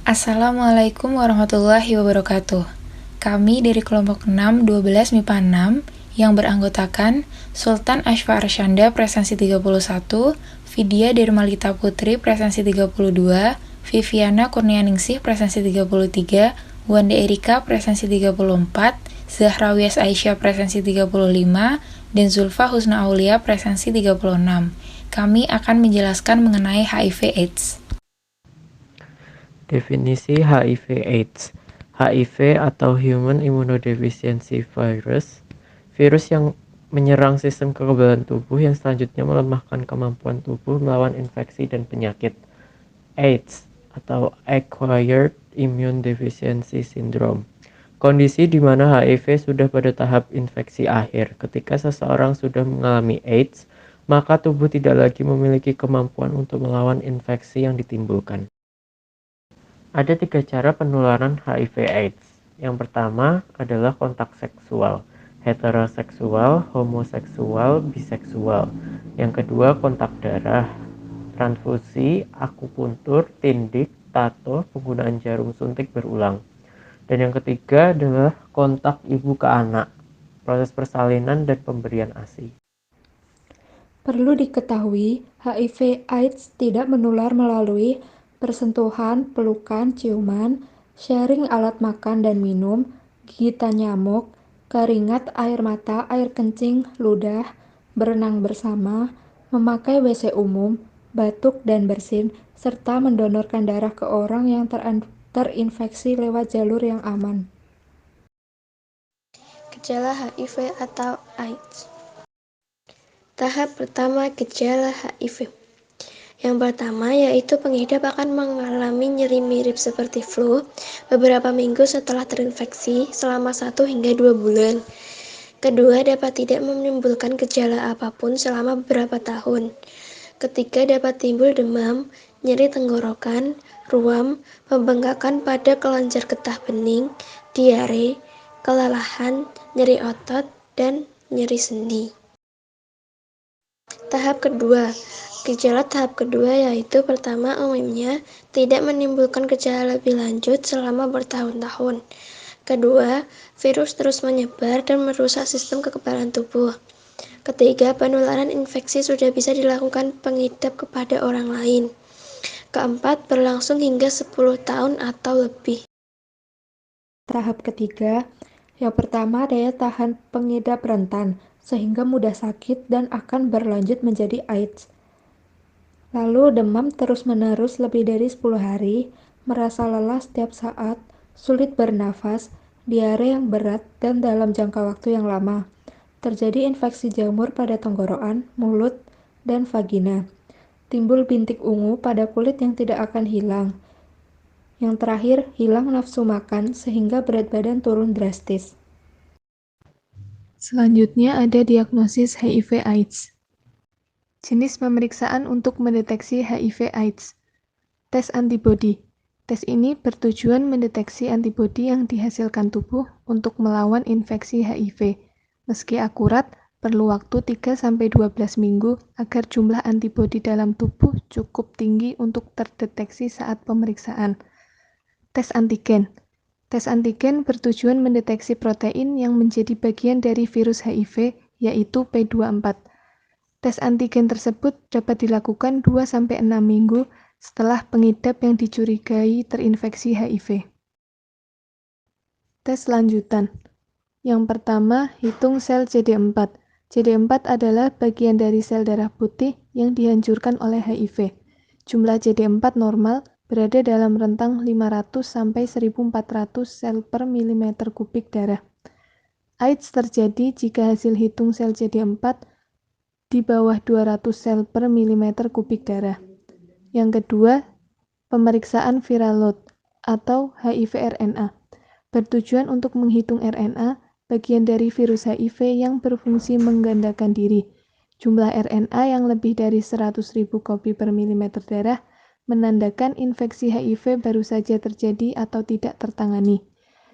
Assalamualaikum warahmatullahi wabarakatuh. Kami dari kelompok 6 12 MIPA 6 yang beranggotakan Sultan Ashfa Arsyanda presensi 31, Vidya Dermalita Putri presensi 32, Viviana Kurnianingsih presensi 33, Wanda Erika presensi 34, Zahrawias Aisyah presensi 35, dan Zulfa Husna Aulia presensi 36. Kami akan menjelaskan mengenai HIV/AIDS. Definisi HIV/AIDS. HIV atau Human Immunodeficiency Virus, virus yang menyerang sistem kekebalan tubuh yang selanjutnya melemahkan kemampuan tubuh melawan infeksi dan penyakit. AIDS atau Acquired Immune Deficiency Syndrome. Kondisi di mana HIV sudah pada tahap infeksi akhir. Ketika seseorang sudah mengalami AIDS, maka tubuh tidak lagi memiliki kemampuan untuk melawan infeksi yang ditimbulkan. Ada 3 cara penularan HIV/AIDS. Yang pertama adalah kontak seksual, heteroseksual, homoseksual, biseksual. Yang kedua kontak darah, transfusi, akupuntur, tindik, tato, penggunaan jarum suntik berulang. Dan yang ketiga adalah kontak ibu ke anak, proses persalinan dan pemberian ASI. Perlu diketahui, HIV/AIDS tidak menular melalui persentuhan, pelukan, ciuman, sharing alat makan dan minum, gigitan nyamuk, keringat, air mata, air kencing, ludah, berenang bersama, memakai WC umum, batuk dan bersin, serta mendonorkan darah ke orang yang terinfeksi lewat jalur yang aman. Gejala HIV atau AIDS. Tahap pertama gejala HIV. Yang pertama yaitu pengidap akan mengalami nyeri mirip seperti flu beberapa minggu setelah terinfeksi selama 1 hingga 2 bulan. Kedua, dapat tidak menimbulkan gejala apapun selama beberapa tahun. Ketiga, dapat timbul demam, nyeri tenggorokan, ruam, pembengkakan pada kelenjar getah bening, diare, kelelahan, nyeri otot, dan nyeri sendi. Tahap kedua. Gejala tahap kedua yaitu pertama umumnya tidak menimbulkan gejala lebih lanjut selama bertahun-tahun. Kedua, virus terus menyebar dan merusak sistem kekebalan tubuh. Ketiga, penularan infeksi sudah bisa dilakukan pengidap kepada orang lain. Keempat, berlangsung hingga 10 tahun atau lebih. Tahap ketiga, yang pertama daya tahan pengidap rentan, sehingga mudah sakit dan akan berlanjut menjadi AIDS. Lalu demam terus-menerus lebih dari 10 hari, merasa lelah setiap saat, sulit bernafas, diare yang berat dan dalam jangka waktu yang lama. Terjadi infeksi jamur pada tenggorokan, mulut, dan vagina. Timbul bintik ungu pada kulit yang tidak akan hilang. Yang terakhir, hilang nafsu makan sehingga berat badan turun drastis. Selanjutnya ada diagnosis HIV/AIDS. Jenis pemeriksaan untuk mendeteksi HIV/AIDS. Tes antibodi. Tes ini bertujuan mendeteksi antibodi yang dihasilkan tubuh untuk melawan infeksi HIV. Meski akurat, perlu waktu 3-12 minggu agar jumlah antibodi dalam tubuh cukup tinggi untuk terdeteksi saat pemeriksaan. Tes antigen. Tes antigen bertujuan mendeteksi protein yang menjadi bagian dari virus HIV, yaitu P24. Tes antigen tersebut dapat dilakukan 2-6 minggu setelah pengidap yang dicurigai terinfeksi HIV. Tes lanjutan. Yang pertama, hitung sel CD4. CD4 adalah bagian dari sel darah putih yang dihancurkan oleh HIV. Jumlah CD4 normal berada dalam rentang 500-1400 sel per milimeter kubik darah. AIDS terjadi jika hasil hitung sel CD4 di bawah 200 sel per milimeter kubik darah. Yang kedua, pemeriksaan viral load atau HIV-RNA. Bertujuan untuk menghitung RNA, bagian dari virus HIV yang berfungsi menggandakan diri. Jumlah RNA yang lebih dari 100.000 kopi per milimeter darah menandakan infeksi HIV baru saja terjadi atau tidak tertangani.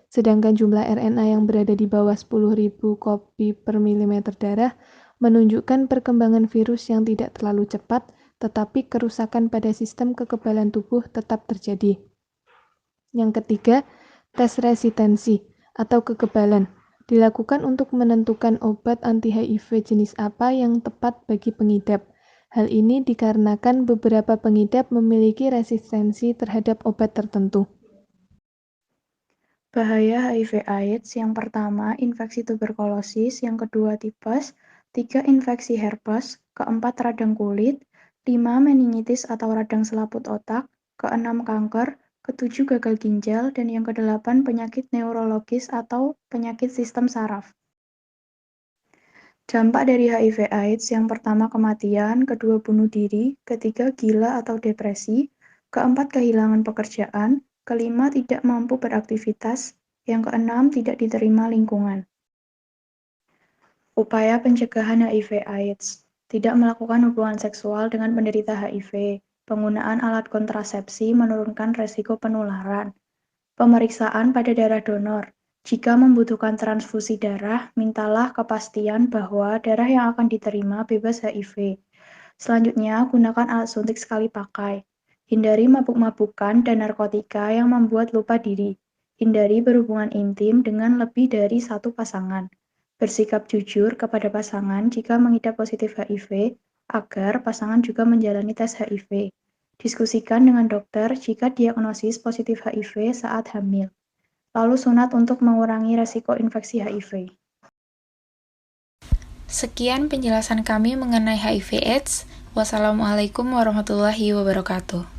Sedangkan jumlah RNA yang berada di bawah 10.000 kopi per milimeter darah menunjukkan perkembangan virus yang tidak terlalu cepat, tetapi kerusakan pada sistem kekebalan tubuh tetap terjadi. Yang ketiga, tes resistensi atau kekebalan. Dilakukan untuk menentukan obat anti-HIV jenis apa yang tepat bagi pengidap. Hal ini dikarenakan beberapa pengidap memiliki resistensi terhadap obat tertentu. Bahaya HIV/AIDS yang pertama, infeksi tuberkulosis, yang kedua tipes, 3 infeksi herpes, keempat radang kulit, 5 meningitis atau radang selaput otak, keenam kanker, ketujuh gagal ginjal, dan yang kedelapan penyakit neurologis atau penyakit sistem saraf. Dampak dari HIV/AIDS yang pertama kematian, kedua bunuh diri, ketiga gila atau depresi, keempat kehilangan pekerjaan, kelima tidak mampu beraktivitas, yang keenam tidak diterima lingkungan. Upaya pencegahan HIV/AIDS: tidak melakukan hubungan seksual dengan penderita HIV, penggunaan alat kontrasepsi menurunkan resiko penularan, pemeriksaan pada darah donor. Jika membutuhkan transfusi darah, mintalah kepastian bahwa darah yang akan diterima bebas HIV. Selanjutnya, gunakan alat suntik sekali pakai. Hindari mabuk-mabukan dan narkotika yang membuat lupa diri. Hindari berhubungan intim dengan lebih dari satu pasangan. Bersikap jujur kepada pasangan jika mengidap positif HIV, agar pasangan juga menjalani tes HIV. Diskusikan dengan dokter jika diagnosis positif HIV saat hamil. Lalu sunat untuk mengurangi resiko infeksi HIV. Sekian penjelasan kami mengenai HIV/AIDS. Wassalamualaikum warahmatullahi wabarakatuh.